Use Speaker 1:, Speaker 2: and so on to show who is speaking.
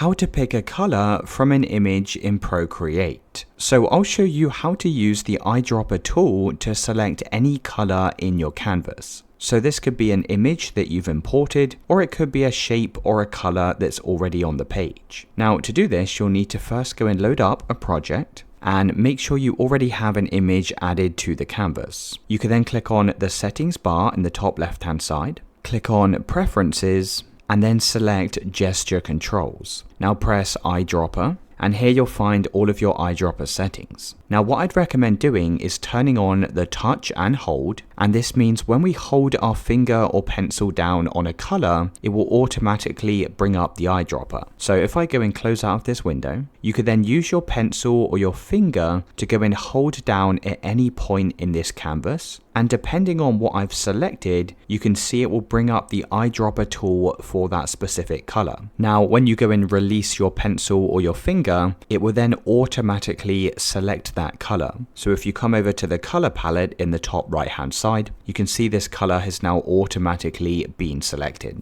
Speaker 1: how to pick a color from an image in Procreate. So I'll show you how to use the eyedropper tool to select any color in your canvas. So this could be an image that you've imported, or it could be a shape or a color that's already on the page. Now to do this, you'll need to first go and load up a project and make sure you already have an image added to the canvas. You can then click on the settings bar in the top left hand side, click on preferences, and then select gesture controls. Now press eyedropper, and here you'll find all of your eyedropper settings. Now what I'd recommend doing is turning on the touch and hold, and this means when we hold our finger or pencil down on a color, it will automatically bring up the eyedropper. So if I go and close out of this window, you could then use your pencil or your finger to go and hold down at any point in this canvas, and depending on what I've selected, you can see it will bring up the eyedropper tool for that specific color. Now when you go and release your pencil or your finger, it will then automatically select that color. So if you come over to the color palette in the top right hand side, you can see this color has now automatically been selected.